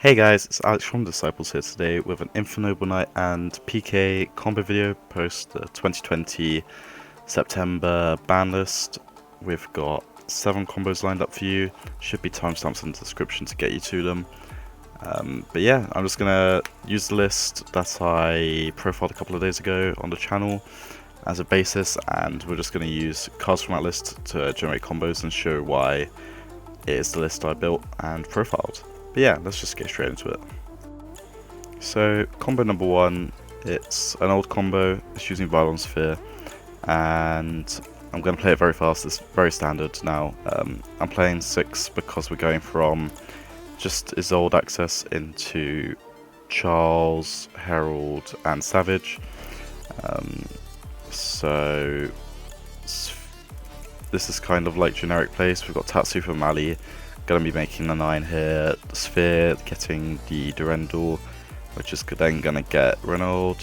Hey guys, it's Alex from Disciples here today with an Infernoble Night and PK combo video post the 2020 September ban list. We've got 7 combos lined up for you, should be timestamps in the description to get you to them. But yeah, I'm just gonna use the list that I profiled a couple of days ago on the channel as a basis, and we're just gonna use cards from that list to generate combos and show why it is the list I built and profiled. But yeah, let's just get straight into it. So combo number 1, it's an old combo, it's using Violon Sphere, and I'm going to play it very fast, it's very standard now. I'm playing 6 because we're going from just Isolde access into Charles, Herald and Savage. So this is kind of like generic plays. We've got Tatsu for Mali. Going to be making the 9 here, the Sphere, getting the Durendal, which is then going to get Renaud.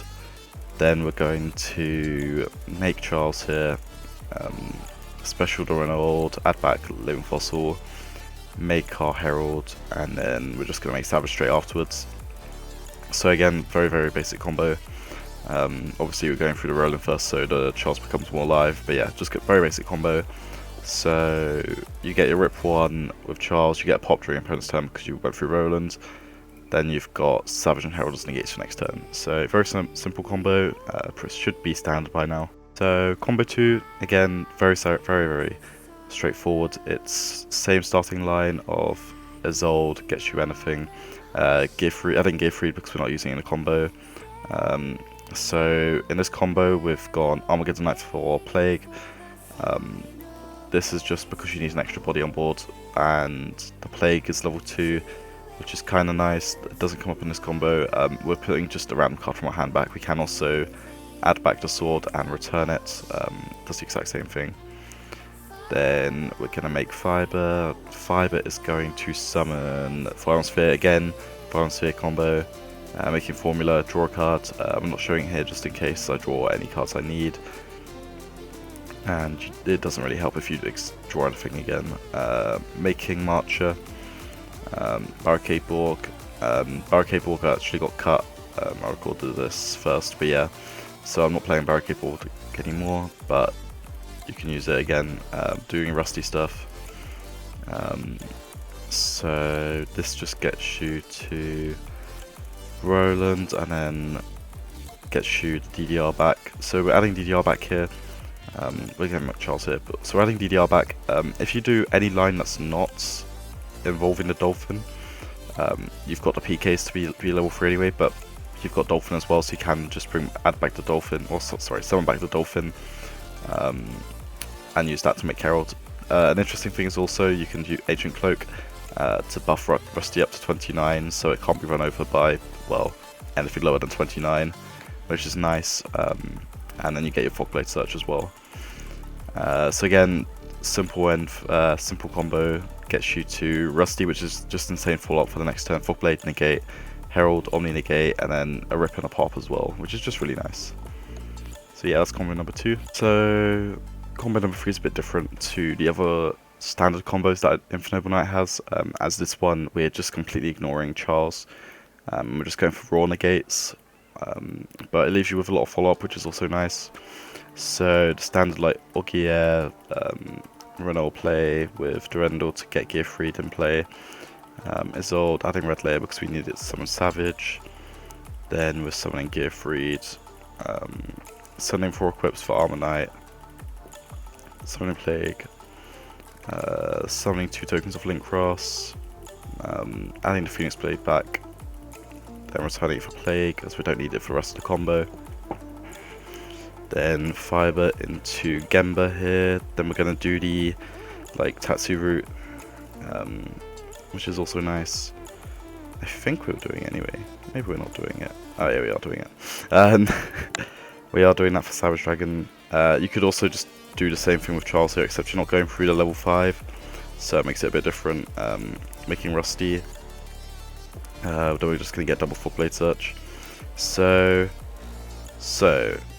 Then we're going to make Charles here, special the Renaud, add back Living Fossil, make our Herald, and then we're just going to make Savage straight afterwards. So again, very basic combo. Obviously we're going through the Roland first, so the Charles becomes more alive, but yeah, just get very basic combo. So you get your Rip 1 with Charles, you get a pop during opponent's turn because you went through Roland. Then you've got Savage and Herald as negates for next turn. So very simple combo, should be standard by now. So combo 2, again, very straightforward. It's same starting line of Isolde, gets you anything. Gearfried, adding Gearfried because we're not using it in a combo. So in this combo we've got Armageddon Knight for Plague. This is just because you need an extra body on board, and the Plague is level 2, which is kind of nice. It doesn't come up in this combo. We're putting just a random card from our hand back. We can also add back the sword and return it. Does the exact same thing. Then we're going to make Fiber. Fiber is going to summon Violon Sphere again. Violon Sphere combo. Making Formula, draw a card. I'm not showing it here just in case I draw any cards I need. And it doesn't really help if you draw anything again. Making Marcher, Barricade Borg. Barricade Borg actually got cut. I recorded this first, but yeah. So I'm not playing Barricade Borg anymore, but you can use it again, doing rusty stuff. So this just gets you to Roland and then gets you the DDR back. So we're adding DDR back here. We're going to make Charles here, but so we're adding DDR back. If you do any line that's not involving the Dolphin, you've got the PKs to be level 3 anyway, but you've got Dolphin as well, so you can just add back the Dolphin, or summon back the Dolphin, and use that to make Herald. An interesting thing is also you can do Ancient Cloak to buff Rusty up to 29, so it can't be run over by, well, anything lower than 29, which is nice. And then you get your Fogblade Search as well. So again, simple combo, gets you to Rusty, which is just insane fallout for the next turn. Fogblade negate, Herald, Omni negate, and then a Rip and a Pop as well, which is just really nice. So yeah, that's combo number 2. So combo number 3 is a bit different to the other standard combos that Infernoble Knight has. As this one, we're just completely ignoring Charles. We're just going for raw negates. But it leaves you with a lot of follow-up, which is also nice. So the standard like Ogier, Renaud play with Durendal to get Gearfried in play. Isolde adding Red Layer because we need it to summon Savage. Then we're summoning Gearfried. Sending 4 equips for Armor Knight. Summoning Plague. Summoning 2 tokens of Link Cross. Adding the Phoenix Blade back. Then returning it for Plague, as we don't need it for the rest of the combo. Then Fiber into Gemba here. Then we're going to do the Tatsu route, which is also nice. I think we're doing it anyway. Maybe we're not doing it. Oh yeah, we are doing it. We are doing that for Savage Dragon. You could also just do the same thing with Charles here, except you're not going through the level 5, so it makes it a bit different. Making Rusty. Then we're just going to get double Fogblade Search. So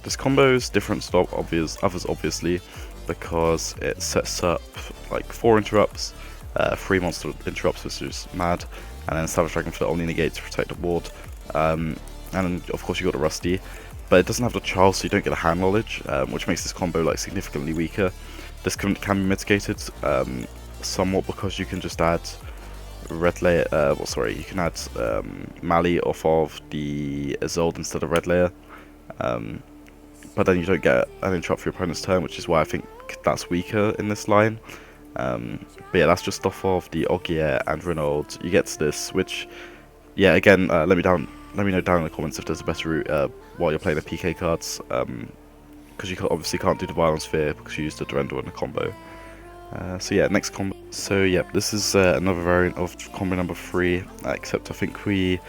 this combo is different to others obviously, because it sets up like 4 interrupts, 3 monster interrupts, which is mad, and then Savage Dragon for the Omni Negate to protect the ward. And then of course you got the Rusty, but it doesn't have the Charles, so you don't get a hand knowledge, which makes this combo like significantly weaker. This can be mitigated somewhat because you can just add red layer. You can add Mali off of the Isolde instead of red layer. But then you don't get an interrupt for your opponent's turn, which is why I think that's weaker in this line. But yeah, that's just off of the Ogier and Durendal. You get to this, which, yeah, again, let me know down in the comments if there's a better route while you're playing the PK cards, because you obviously can't do the Violence Sphere because you used the Durendal in the combo. So yeah, next combo. So yeah, this is another variant of combo number 3, except I think we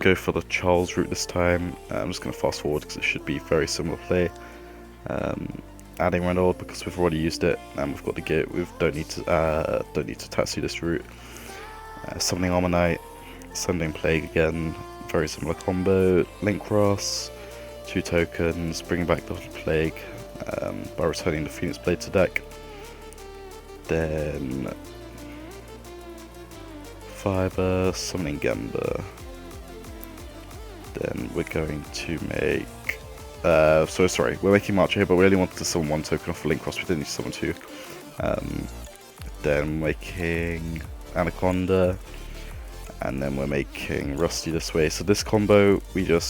go for the Charles route this time. I'm just going to fast forward because it should be very similar play. Adding Durendal because we've already used it and we've got the Git. We don't need to Tatsu this route. Summoning Armor Knight, sending Plague again, very similar combo. Link Cross, 2 tokens, bringing back the Plague by returning the Phoenix Blade to deck. Then Fiber, summoning Gemba. Then we're going to make we're making March here, but we only wanted to summon 1 token off the Link Cross, we didn't need to summon 2. Then making Anaconda, and then we're making Rusty this way. So this combo, we go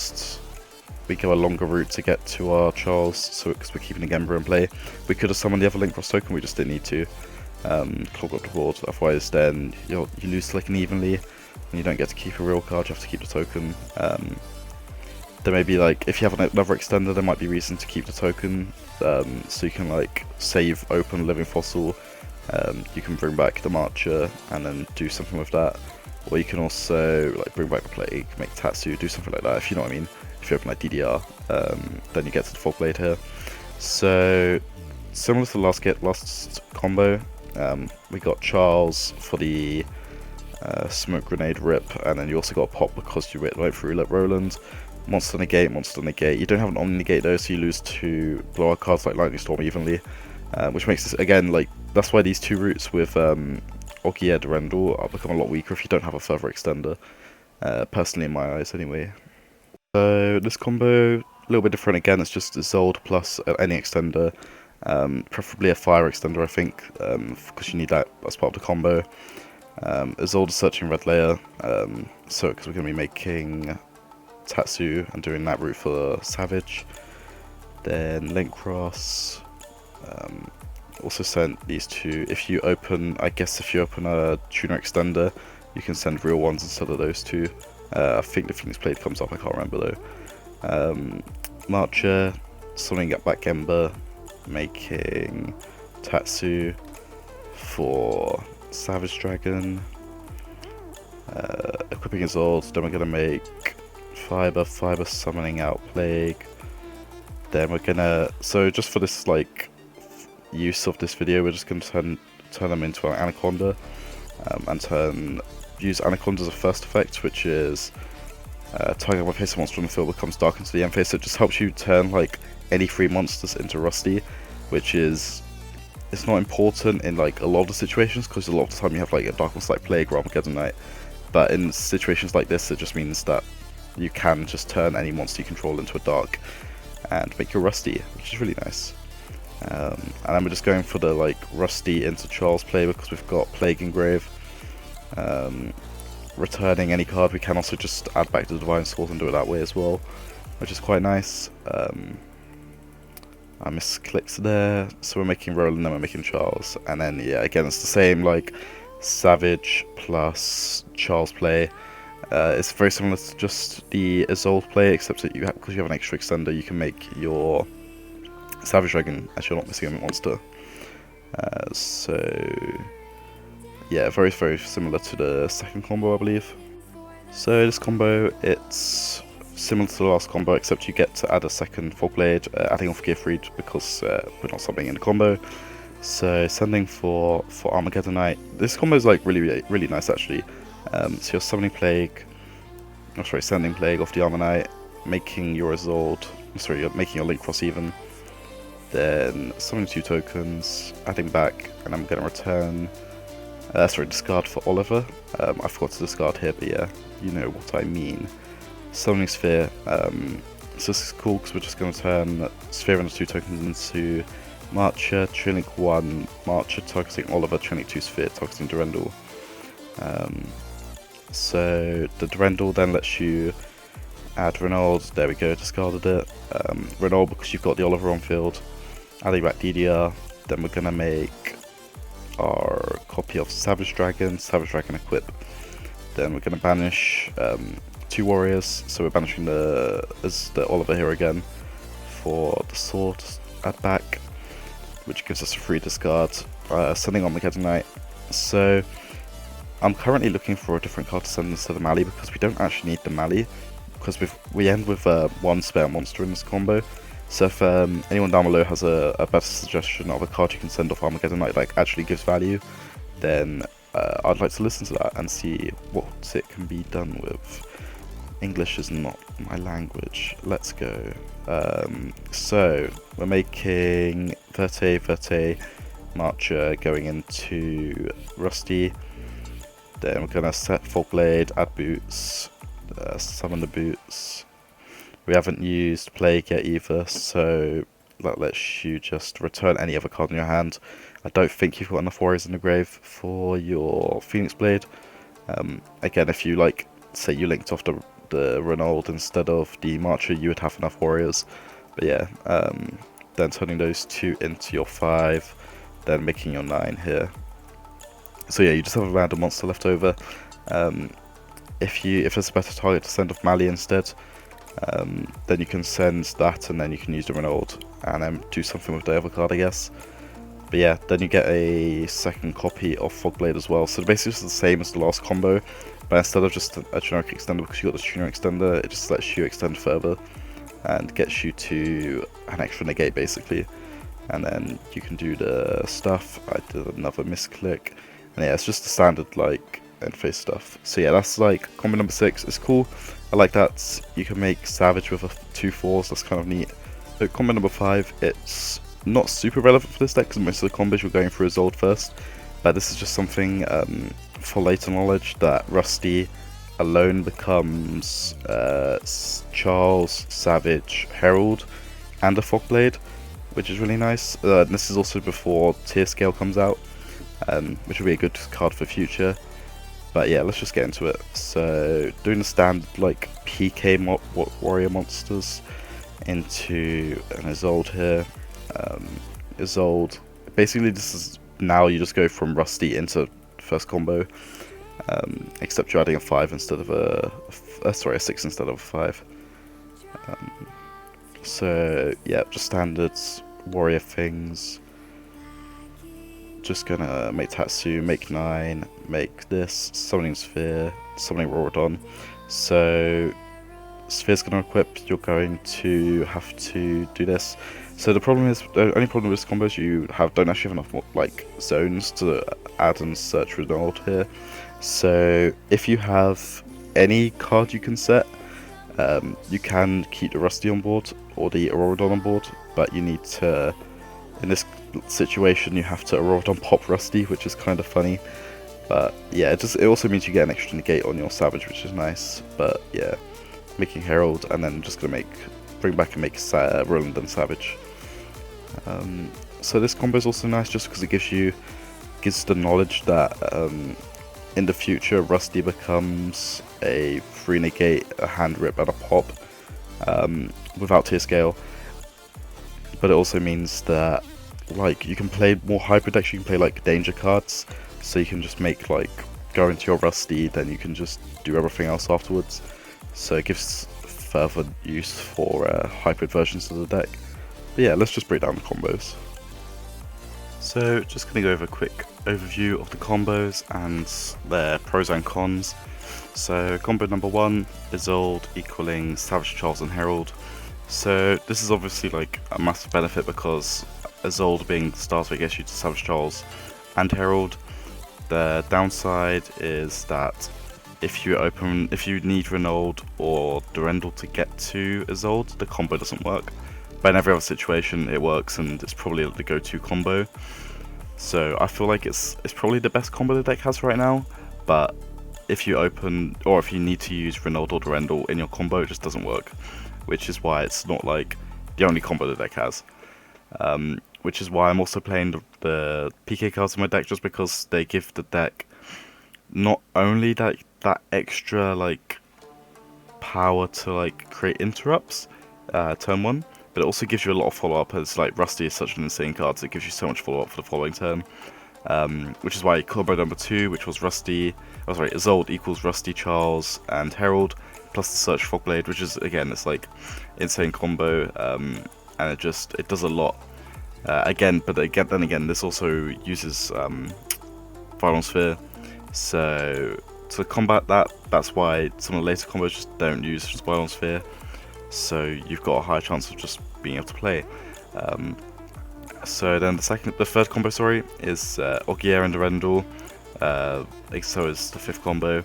a longer route to get to our Charles, so because we're keeping the Gemba in play. We could have summoned the other Link Cross token, we just didn't need to clog up the board, otherwise then you lose like unevenly, and you don't get to keep a real card, you have to keep the token. There may be like, if you have another extender, there might be reason to keep the token, so you can like save open Living Fossil, you can bring back the Marcher and then do something with that, or you can also like bring back the Plague, make Tatsu, do something like that, if you know what I mean. If you open like DDR, then you get to the Fog Blade here. So similar to the last combo, we got Charles for the Smoke Grenade Rip, and then you also got Pop because you went through Roland. Monster Negate, Monster Negate. You don't have an Omni Negate though, so you lose 2 blowout cards like Lightning Storm evenly, which makes this, again, like, that's why these 2 routes with Ogier Durendal are become a lot weaker if you don't have a further extender, personally in my eyes anyway. So this combo, a little bit different again, it's just Isolde plus any extender, preferably a fire extender I think, because you need that as part of the combo. Isolde is searching red layer, so because we're going to be making Tatsu and doing that route for Savage. Then Link Cross, also send these 2, if you open a tuner extender, you can send real ones instead of those 2. I think the Phoenix Blade comes up, I can't remember though. Marcher, summoning back Ember, making Tatsu for Savage Dragon, equipping Isolde, then we're going to make Fiber summoning out Plague. Then we're gonna, so just for this like use of this video, we're just gonna turn them into an Anaconda, and use Anaconda as a first effect, which is target one face monster on the field becomes dark into the end phase. So it just helps you turn like any 3 monsters into Rusty, which is, it's not important in like a lot of the situations because a lot of the time you have like a dark monster like Plague or Armageddon Knight, but in situations like this it just means that you can just turn any monster you control into a dark and make your Rusty, which is really nice. And then we're just going for the like Rusty into Charles play because we've got Plague Engrave. Returning any card, we can also just add back the Divine Sword and do it that way as well, which is quite nice. I misclicked there, so we're making Roland, then we're making Charles, and then yeah, again it's the same like Savage plus Charles play. It's very similar to just the Isolde play, except that because you have an extra extender, you can make your Savage Dragon as you're not missing a monster. So yeah, very similar to the second combo, I believe. So this combo, it's similar to the last combo, except you get to add a second Fog Blade, adding off Gearfried because we're not summoning in the combo. So sending for Armageddon Knight. This combo is like really nice actually. So you're summoning Plague, sending Plague off the Armor Knight, making your Isolde, you're making your Link Cross even, then summoning 2 tokens, adding back, and I'm going to return Sorry, discard for Oliver. I forgot to discard here, but yeah, you know what I mean. Summoning Sphere. So this is cool because we're just going to turn Sphere into 2 tokens into Marcher, Trinity 1, Marcher targeting Oliver, Trinity 2 Sphere targeting Durendal. So the Durendal then lets you add Renault. There we go, discarded it. Renault because you've got the Oliver on field. Adding back DDR. Then we're going to make our copy of Savage Dragon equip. Then we're going to banish 2 warriors, so we're banishing the Oliver here again for the sword add back, which gives us a free discard, sending on the Armageddon Knight. So I'm currently looking for a different card to send instead of Mali, because we don't actually need the Mali, because we end with 1 spare monster in this combo. So if anyone down below has a better suggestion of a card you can send off Armageddon Knight like actually gives value, then I'd like to listen to that and see what it can be done with. English is not my language. Let's go. So we're making Verte Marcher going into Rusty. Then we're gonna set Full Blade, add boots, summon the boots. We haven't used Plague yet either, so that lets you just return any other card in your hand. I don't think you've got enough warriors in the grave for your Phoenix Blade. Again, if you like, say you linked off the Renault instead of the Marcher, you would have enough warriors. But yeah, then turning those 2 into your 5, then making your 9 here. So yeah, you just have a random monster left over. If there's a better target to send off Mali instead, then you can send that, and then you can use the Renault and then do something with the other card, I guess. But yeah, then you get a second copy of Fogblade as well. So basically it's the same as the last combo, but instead of just a generic extender, because you got the generic extender, it just lets you extend further and gets you to an extra negate basically. And then you can do the stuff. I did another misclick, and yeah, it's just the standard like end phase stuff. So yeah, that's like combo number 6. It's cool. I like that you can make Savage with 2 4s. That's kind of neat. But combo number 5, it's not super relevant for this deck because most of the combos you're going through Isolde first. But this is just something for later knowledge, that Rusty alone becomes Charles, Savage, Herald, and a Fogblade, which is really nice. This is also before Tier Scale comes out, which will be a good card for future. But yeah, let's just get into it. So doing the standard like PK warrior monsters into an Isolde here. Isolde, basically this is now you just go from Rusty into first combo, except you're adding a 5 instead of a 6 instead of a 5. So yeah, just standards warrior things. Just gonna make Tatsu, make 9, make this, summoning Sphere, summoning Rorodon. So Sphere's gonna equip, you're going to have to do this. So the only problem with this combo is you don't actually have enough like zones to add and search Renault here. So if you have any card you can set, you can keep the Rusty on board or the Auroradon on board, but you need to, in this situation, you have to Auroradon pop Rusty, which is kind of funny. But yeah, it also means you get an extra negate on your Savage, which is nice. But yeah, making Herald, and then just gonna bring back and make Roland and Savage. So this combo is also nice just because it gives the knowledge that in the future Rusty becomes a 3 negate, a hand rip, and a pop without tier scale. But it also means that like you can play more hybrid decks, you can play like danger cards, so you can just make like go into your Rusty, then you can just do everything else afterwards. So it gives further use for hybrid versions of the deck. But yeah, let's just break down the combos. So just going to go over a quick overview of the combos and their pros and cons. So combo number 1, Isolde equaling Savage, Charles and Herald. So this is obviously like a massive benefit because Isolde being the starter gets you to Savage, Charles and Herald. The downside is that if you need Renault or Durendal to get to Isolde, the combo doesn't work. But in every other situation it works, and it's probably the go-to combo. So I feel like it's probably the best combo the deck has right now, but if you open, or if you need to use Reynolds or Durendal in your combo, it just doesn't work, which is why it's not like the only combo the deck has. Which is why I'm also playing the PK cards in my deck, just because they give the deck not only that extra like power to like create interrupts turn 1, but it also gives you a lot of follow-up, as like Rusty is such an insane card, so it gives you so much follow-up for the following turn. Which is why combo number 2, which was Isolde equals Rusty, Charles, and Herald, plus the Search Fogblade, which is, again, it's like insane combo, and it does a lot. Then again, this also uses Violent Sphere, so to combat that's why some of the later combos just don't use Violent Sphere, so you've got a higher chance of just being able to play. So then the third combo, is Ogier and Durendal. So is the 5th combo.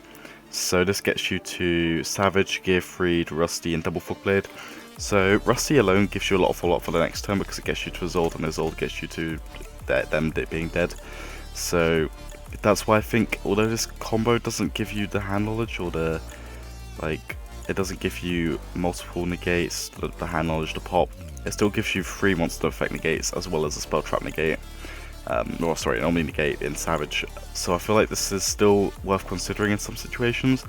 So this gets you to Savage, Gearfried, Rusty, and Double Fogblade. So Rusty alone gives you a lot of follow-up for the next turn because it gets you to Isolde, and Isolde gets you to them being dead. So that's why I think, although this combo doesn't give you the hand knowledge or the it doesn't give you multiple negates, the hand knowledge, the pop, it still gives you 3 monster effect negates as well as a spell trap negate. Only negate in Savage. So I feel like this is still worth considering in some situations,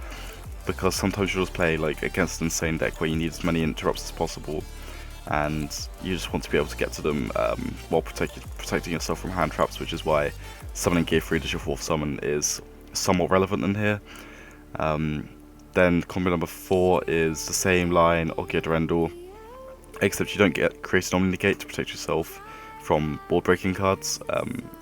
because sometimes you'll just play like against an insane deck where you need as many interrupts as possible, and you just want to be able to get to them while protecting yourself from hand traps, which is why summoning Gearfried as your 4th summon is somewhat relevant in here. Then combo number 4 is the same line, Ogier Durendal, except you don't get create an Omni Negate to protect yourself from board breaking cards,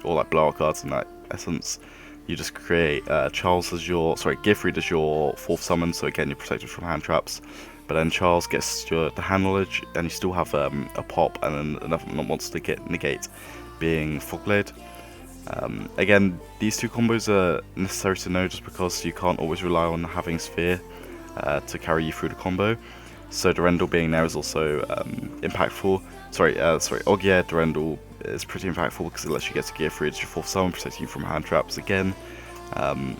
or like blowout cards in that essence. You just create Gearfried as your 4th summon, so again you're protected from hand traps. But then Charles gets the hand knowledge, and you still have a pop and then another monster negate, being Fogblade. Again, these 2 combos are necessary to know just because you can't always rely on having Sphere to carry you through the combo. So Durendal being there is also impactful. Ogier Durendal is pretty impactful because it lets you get to Gearfried as your 4th summon, protecting you from hand traps again. But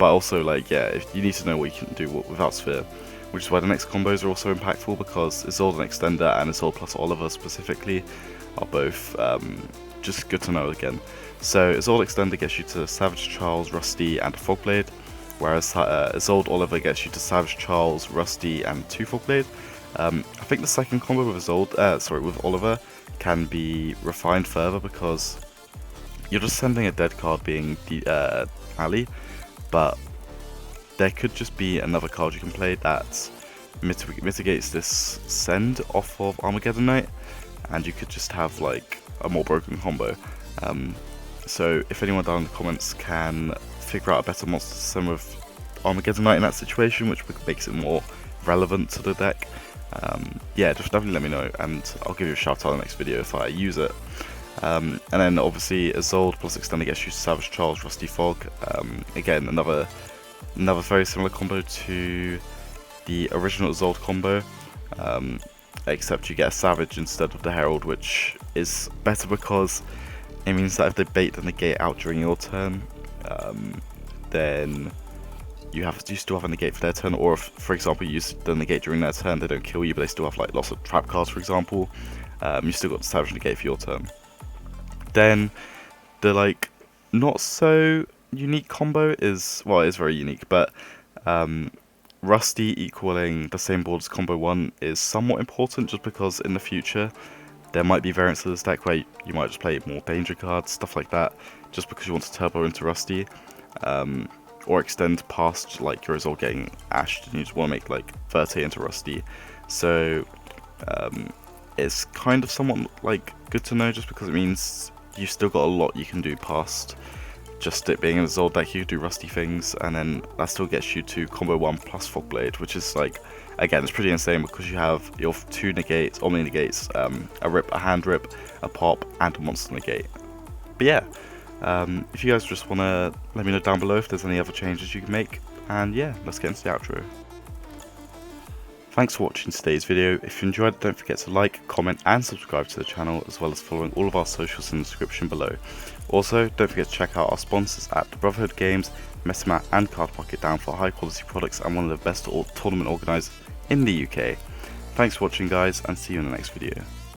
also, if you need to know what you can do without Sphere, which is why the next combos are also impactful, because Isolde and Extender and Isolde plus Oliver specifically are both just good to know again. So Isolde Extender gets you to Savage, Charles, Rusty, and a Fogblade, whereas Isolde Oliver gets you to Savage, Charles, Rusty, and 2 Fogblade. I think the second combo with Oliver can be refined further, because you're just sending a dead card being the Ali, but there could just be another card you can play that mitigates this send off of Armageddon Knight, and you could just have like a more broken combo. So if anyone down in the comments can figure out a better monster system with Armageddon Knight in that situation, which makes it more relevant to the deck, just definitely let me know, and I'll give you a shout out in the next video if I use it. And then obviously Isolde plus Extender gets you Savage, Charles, Rusty, Fog. Again, another very similar combo to the original Isolde combo, except you get a Savage instead of the Herald, which is better because it means that if they bait the negate out during your turn, then you still have a negate for their turn, or if, for example, you use the negate during their turn, they don't kill you, but they still have like lots of trap cards, for example. You still got the Savage negate for your turn. Then the not so unique combo is, well, it is very unique, but Rusty equaling the same board as combo 1 is somewhat important, just because in the future there might be variants of this deck where you might just play more danger cards, stuff like that, just because you want to turbo into Rusty, or extend past like your Isolde getting ashed and you just want to make like Verte into Rusty. So it's kind of somewhat good to know, just because it means you've still got a lot you can do past just it being an Isolde deck. You do Rusty things, and then that still gets you to combo 1 plus Fogblade, which is again, it's pretty insane because you have your 2 negates, Omni negates, a hand rip, a pop, and a monster negate. But yeah, if you guys just want to let me know down below if there's any other changes you can make, and yeah, let's get into the outro. Thanks for watching today's video. If you enjoyed it, don't forget to like, comment and subscribe to the channel, as well as following all of our socials in the description below. Also, don't forget to check out our sponsors at the Brotherhood Games, MetaMat and Card Pocket Down for high quality products and one of the best tournament organisers in the UK. Thanks for watching guys, and see you in the next video.